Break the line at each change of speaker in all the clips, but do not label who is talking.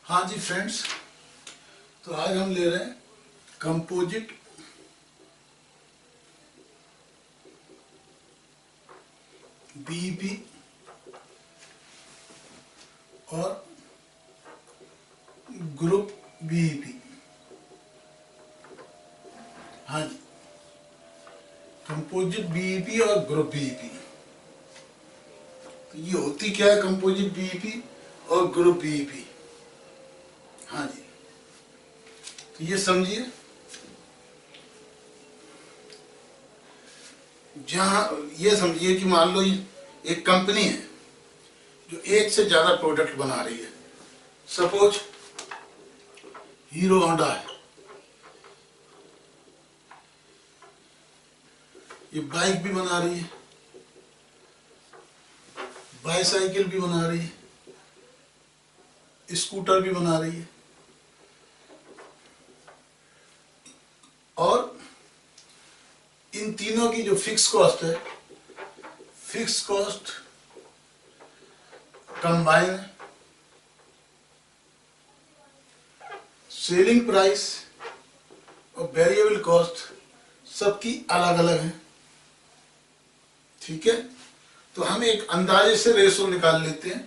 हाँ जी फ्रेंड्स, तो आज हम ले रहे हैं कंपोजिट बीईपी और ग्रुप बीईपी। हाँ जी, कंपोजिट बीईपी और ग्रुप बीईपी। तो ये होती क्या है कंपोजिट बीईपी और ग्रुप बीईपी? हाँ जी, तो ये समझिए, जहाँ ये समझिए कि मान लो एक कंपनी है जो एक से ज़्यादा प्रोडक्ट बना रही है। सपोज हीरो होंडा है, ये बाइक भी बना रही है, बाईसाइकिल भी बना रही है, स्कूटर भी बना रही है, और इन तीनों की जो फिक्स कॉस्ट है, फिक्स कॉस्ट कंबाइन है, सेलिंग प्राइस और वेरिएबल कॉस्ट सबकी अलग अलग है। ठीक है, तो हम एक अंदाजे से रेशो निकाल लेते हैं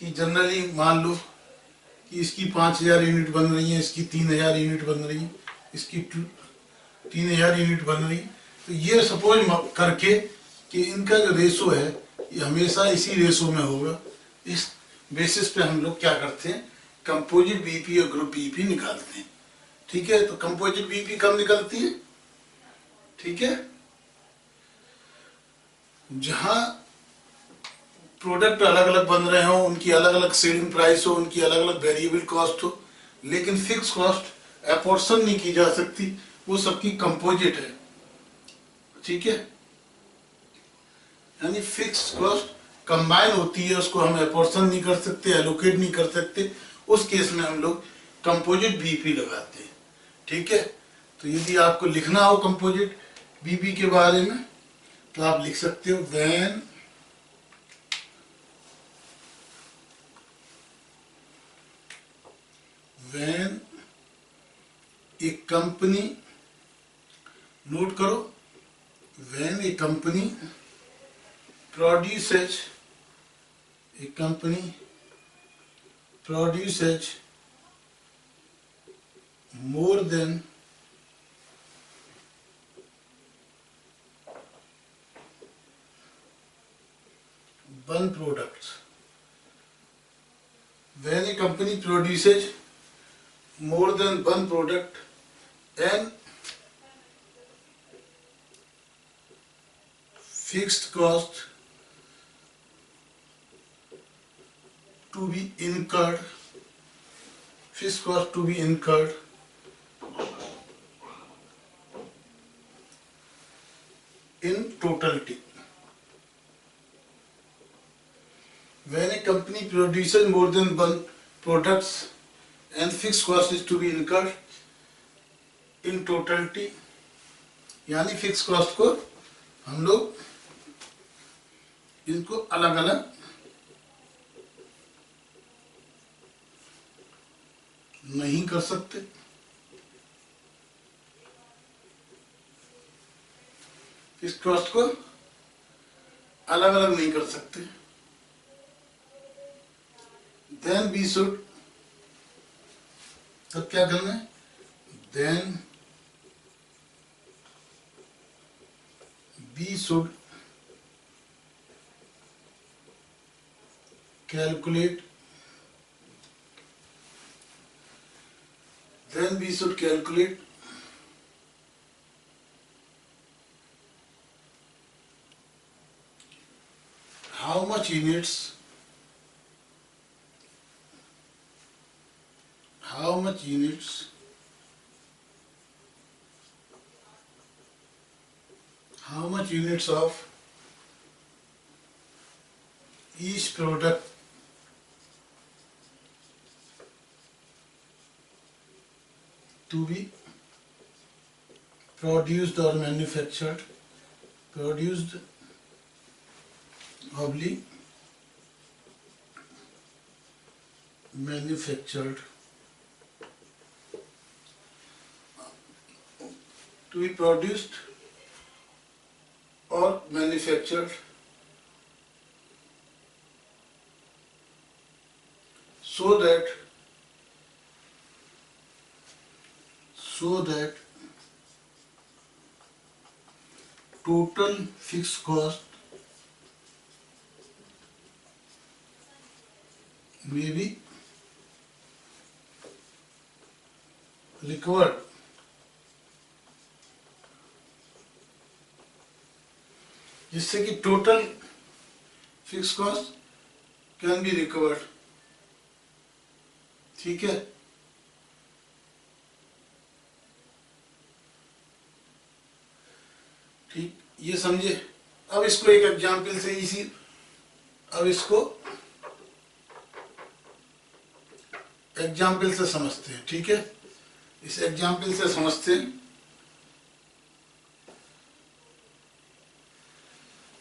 कि जनरली मान लो कि इसकी 5000 यूनिट बन रही है, इसकी 3000 यूनिट बन रही है, इसकी 3000 यूनिट बन रही है। तो ये सपोज करके कि इनका जो रेशो है ये हमेशा इसी रेशो में होगा। इस बेसिस पे हम लोग क्या करते हैं, कंपोजिट बीईपी और ग्रुप बीईपी निकालते हैं। ठीक है, तो कंपोजिट बीईपी कब निकलती है? ठीक है, जहां प्रोडक्ट अलग अलग बन रहे हो, उनकी अलग अलग सेलिंग प्राइस हो, उनकी अलग अलग वेरिएबल कॉस्ट हो, लेकिन फिक्स कॉस्ट एपोर्शन नहीं की जा सकती, वो सबकी कंपोजिट है। ठीक है, यानी फिक्स कॉस्ट कंबाइन होती है, उसको हम एपोर्शन नहीं कर सकते, एलोकेट नहीं कर सकते। उस केस में हम लोग कंपोजिट बीईपी लगाते हैं। ठीक है, तो यदि आपको लिखना हो कंपोजिट बीईपी के बारे में तो आप लिख सकते हो when a company, नोट करो, when a company produces more than one product. When a company produces more than one product and fixed cost to be incurred, in totality. When a company produces more than one products and fixed cost is to be incurred in totality, यानी fix cost को हम लोग इनको अलग अलग नहीं कर सकते। फिक्स कॉस्ट को अलग अलग नहीं कर सकते। देन वी शुड, तब क्या करना है, then we should calculate how much units of each product to be produced or manufactured, oblique manufactured to be produced or manufactured so that total fixed cost may be recovered जिससे कि total fix cost can be recovered. ठीक है, ठीक, ये समझे। अब इसको एक एग्जाम्पल से एग्जाम्पल से समझते हैं। ठीक है, इस एग्जाम्पल से समझते हैं।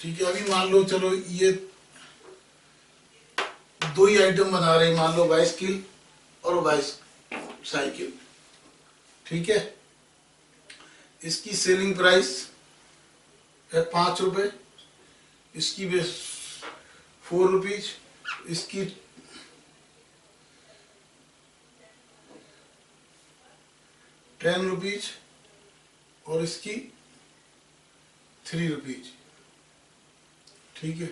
ठीक है, अभी मान लो, चलो ये दो ही आइटम बना रहे हैं, मान लो बाइसिकल और बाइसाइकिल। ठीक है, इसकी सेलिंग प्राइस है 5 रुपए, इसकी भी 4 रुपीज, इसकी 10 रुपीज और इसकी 3 रुपीज। ठीक है,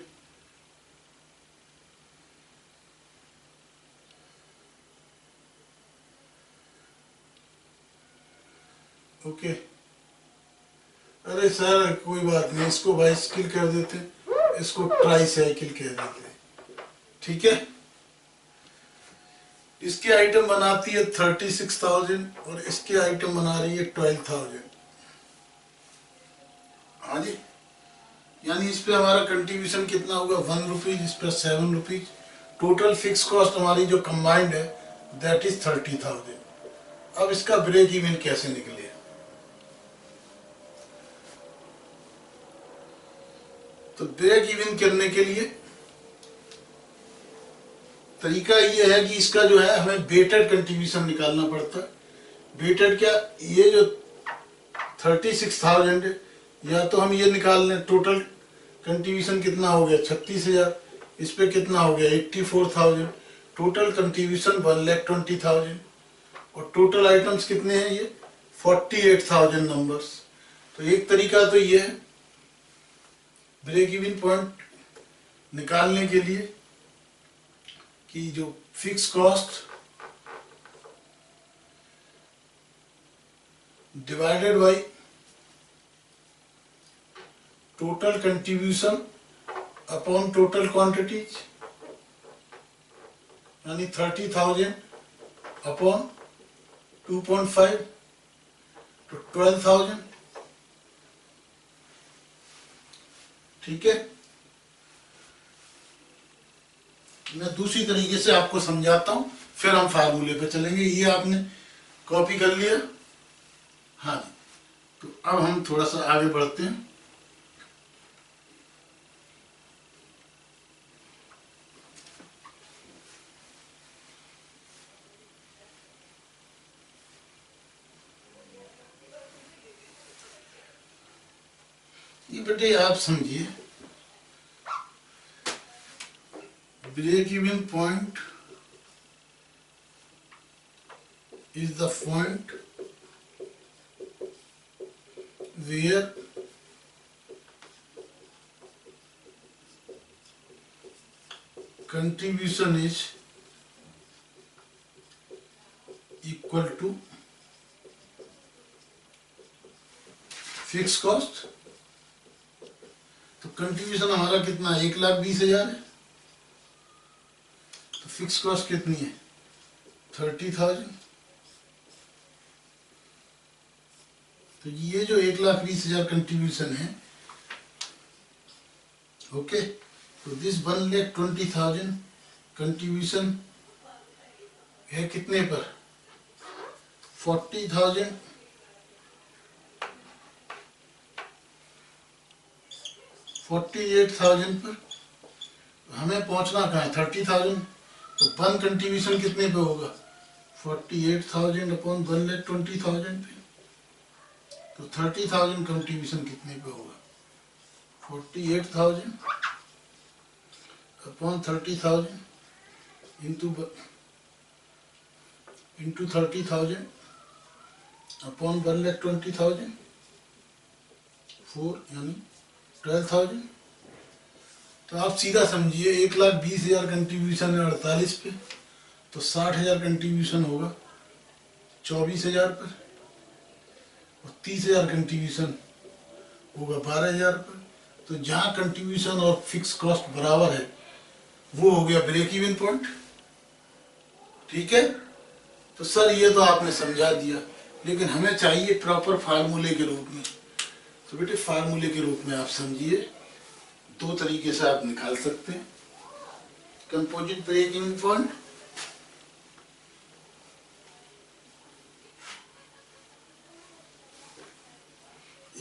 ओके। अरे सर कोई बात नहीं, इसको बाइसिकल कह देते, इसको ट्राईसाइकिल कह देते। ठीक है, इसके आइटम बनाती है 36,000 और इसके आइटम बना रही है 12,000। हाँ जी, यानी इस पे हमारा कंट्रीब्यूशन कितना होगा 1 रुपीज, इस पे 7 रुपीज। टोटल फिक्स कॉस्ट हमारी जो कंबाइंड है दैट इज 30,000। अब इसका ब्रेक इवन कैसे निकले? तो ब्रेक इवन करने के लिए तरीका ये है कि इसका जो है हमें वेटेड कंट्रीब्यूशन निकालना पड़ता है। वेटेड क्या, ये जो 36,000 है, या तो हम ये निकाल लें टोटल कंट्रीब्यूशन कितना हो गया 36,000, इस पे कितना हो गया 84,000, टोटल कंट्रीब्यूशन 1,20,000 और टोटल आइटम्स कितने हैं ये 48,000 नंबर्स। तो एक तरीका तो ये है ब्रेक इवन पॉइंट निकालने के लिए कि जो fix cost divided by total contribution upon total quantities, यानी 30,000 अपॉन 2.5 तो 12,000। ठीक है, मैं दूसरी तरीके से आपको समझाता हूं, फिर हम फार्मूले पे चलेंगे। ये आपने कॉपी कर लिया? हाँ जी, तो अब हम थोड़ा सा आगे बढ़ते हैं। ये बेटे आप समझिए, break even point is the point where contribution is equal to fixed cost। तो कंट्रीब्यूशन हमारा कितना 1,20,000 है, तो फिक्स कॉस्ट कितनी है 30,000। तो ये जो 1,20,000 कंट्रीब्यूशन है, ओके, तो दिस 1,20,000 कंट्रीब्यूशन है कितने पर 48,000 पर। हमें पहुंचना कहाँ है 30,000 तो 1 कंट्रीब्यूशन कितने पे होगा? 48,000 अपॉन 1,20,000 पे। तो 30,000 कंट्रीब्यूशन कितने पे होगा? 48,000 अपॉन 30,000 इंटू 30,000 अपॉन 1,20,000 4 यानी 12,000। तो आप सीधा समझिए 1,20,000 कंट्रीब्यूशन है 48 पे, तो 60,000 कंट्रीब्यूशन होगा 24,000 पर, और 30,000 कंट्रीब्यूशन होगा 12,000 पर। तो जहाँ कंट्रीब्यूशन और फिक्स कॉस्ट बराबर है वो हो गया ब्रेक इवन पॉइंट। ठीक है, तो सर ये तो आपने समझा दिया, लेकिन हमें चाहिए प्रॉपर फार्मूले के रूप में। तो बेटे फार्मूले के रूप में आप समझिए, दो तरीके से आप निकाल सकते हैं कंपोजिट ब्रेक इवन पॉइंट।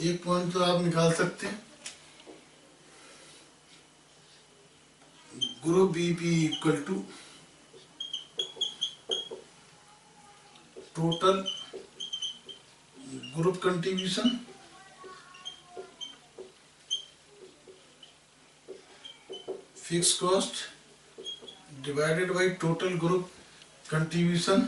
एक पॉइंट तो आप निकाल सकते हैं group BP equal to total group contribution fix cost divided by total group contribution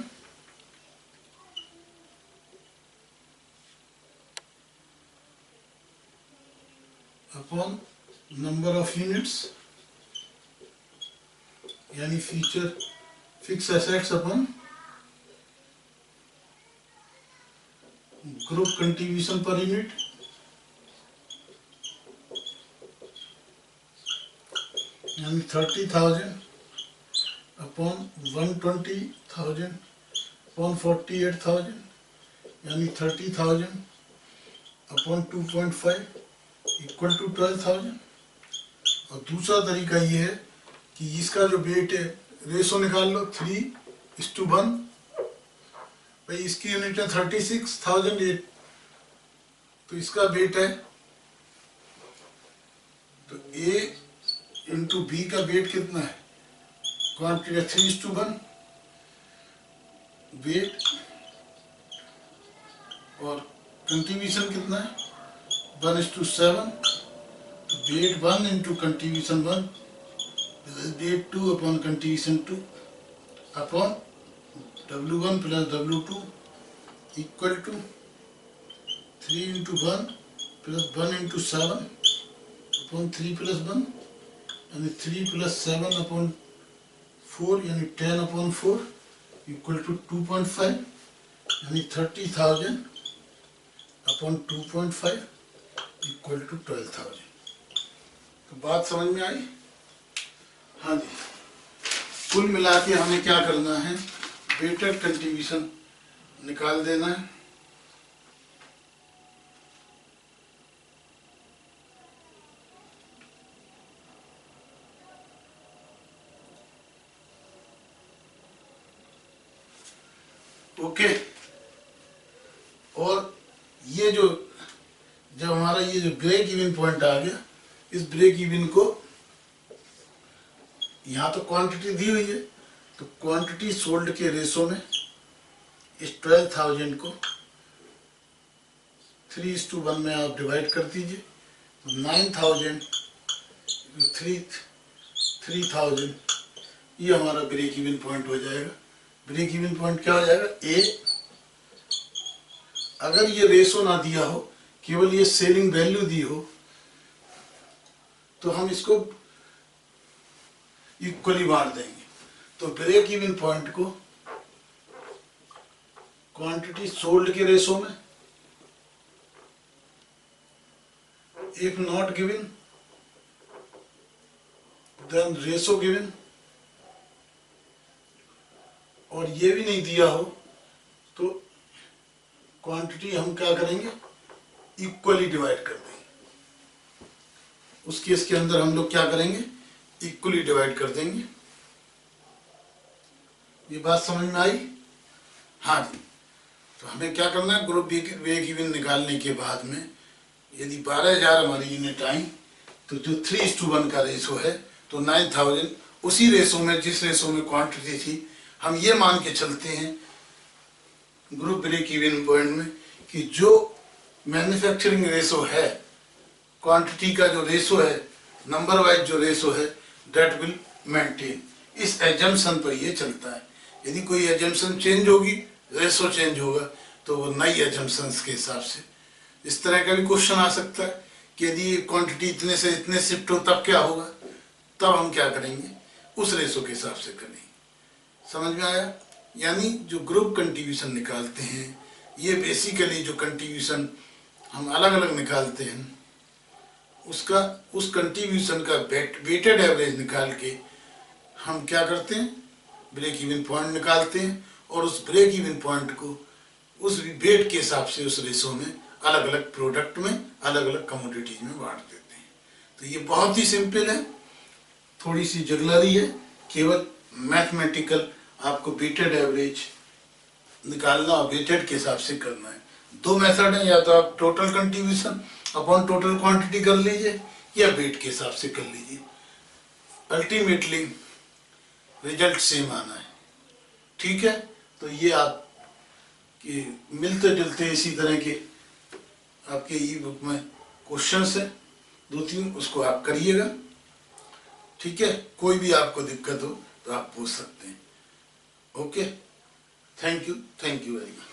upon number of units, यानी future fix assets upon group contribution per unit. यानी 30,000 upon 120,000 upon 48,000, यानी 30,000 upon 2.5 equal to 12,000। और दूसरा तरीका ये है कि इसका जो वेट है रेशो निकाल लो 3:1। भाई इसकी यूनिट है 36,008, तो इसका वेट है, तो A इंटू बी का वेट कितना है? क्वांटिटी है 3:1 वेट, और कंट्रीब्यूशन कितना है 1:7। तो weight 1 into contribution 1 weight 2 upon contribution 2 upon W1 plus W2 equal to 3 into 1 plus 1 into 7 upon 3 plus 1, यानी 3 प्लस 7 अपॉन 4 यानी 10 अपॉन 4 इक्वल टू 2.5, यानी 30,000 अपॉन 2.5 इक्वल टू 12,000। तो बात समझ में आई? हाँ जी, कुल मिला के हमें क्या करना है, वेटेड कंट्रीब्यूशन निकाल देना है। ओके, और ये जो जब हमारा ये जो ब्रेक इवन पॉइंट आ गया, इस ब्रेक इवन को यहाँ तो क्वांटिटी दी हुई है, तो क्वांटिटी सोल्ड के रेशो में इस 12,000 को 3:1 में आप डिवाइड कर दीजिए। 9,000 3,000 ये हमारा ब्रेक इवन पॉइंट हो जाएगा। ब्रेक इवन पॉइंट क्या हो जाएगा? ए, अगर ये रेशो ना दिया हो, केवल ये सेलिंग वैल्यू दी हो, तो हम इसको इक्वली बांट देंगे। तो ब्रेक इवन पॉइंट को क्वांटिटी सोल्ड के रेशो में, if not given then ratio given, और ये भी नहीं दिया हो तो क्वांटिटी हम क्या करेंगे, इक्वली डिवाइड कर देंगे। उस केस के अंदर हम लोग क्या करेंगे, इक्वली डिवाइड कर देंगे। ये बात समझ में आई? हाँ जी। तो हमें क्या करना है, ग्रुप ब्रेक इवन निकालने के बाद में यदि 12,000 हमारी यूनिट आई, तो जो 3:1 का रेशो है, तो 9,000 उसी रेशो में, जिस रेशो में क्वांटिटी थी, हम ये मान के चलते हैं ग्रुप ब्रेक इवन पॉइंट में कि जो मैन्युफैक्चरिंग रेशो है, क्वांटिटी का जो रेशो है, नंबर वाइज जो रेशो है, दैट विल मेंटेन। इस एजम्पशन पर ये चलता है। यदि कोई एजम्पशन चेंज होगी, रेशो चेंज होगा, तो वो नई एजम्पशंस के हिसाब से। इस तरह का भी क्वेश्चन आ सकता है कि यदि क्वांटिटी इतने से इतने शिफ्ट हो तब क्या होगा, तब हम क्या करेंगे, उस रेशो के हिसाब से करेंगे। समझ में आया? यानी जो ग्रुप कंट्रीब्यूशन निकालते हैं, ये बेसिकली जो कंट्रीब्यूशन हम अलग अलग निकालते हैं, उसका, उस कंट्रीब्यूशन का वेटेड एवरेज निकाल के हम क्या करते हैं, ब्रेक इवन पॉइंट निकालते हैं, और उस ब्रेक इवन पॉइंट को उस वेट के हिसाब से उस रेशो में अलग अलग प्रोडक्ट में, अलग अलग कमोडिटीज में बांट देते हैं। तो ये बहुत ही सिंपल है, थोड़ी सी जगलरी है, केवल मैथमेटिकल आपको वेटेड एवरेज निकालना और वेटेड के हिसाब से करना है। दो मेथड है, या तो आप total contribution upon total quantity कर लीजिए, या वेट के हिसाब से कर लीजिए। अल्टीमेटली रिजल्ट सेम आना है। ठीक है? तो ये आप कि मिलते जुलते इसी तरह के आपके ई बुक में क्वेश्चंस है, 2-3, उसको आप करिएगा। ठीक है? कोई भी आपको दिक्कत हो तो आप पूछ सकते हैं। Okay, thank you very much.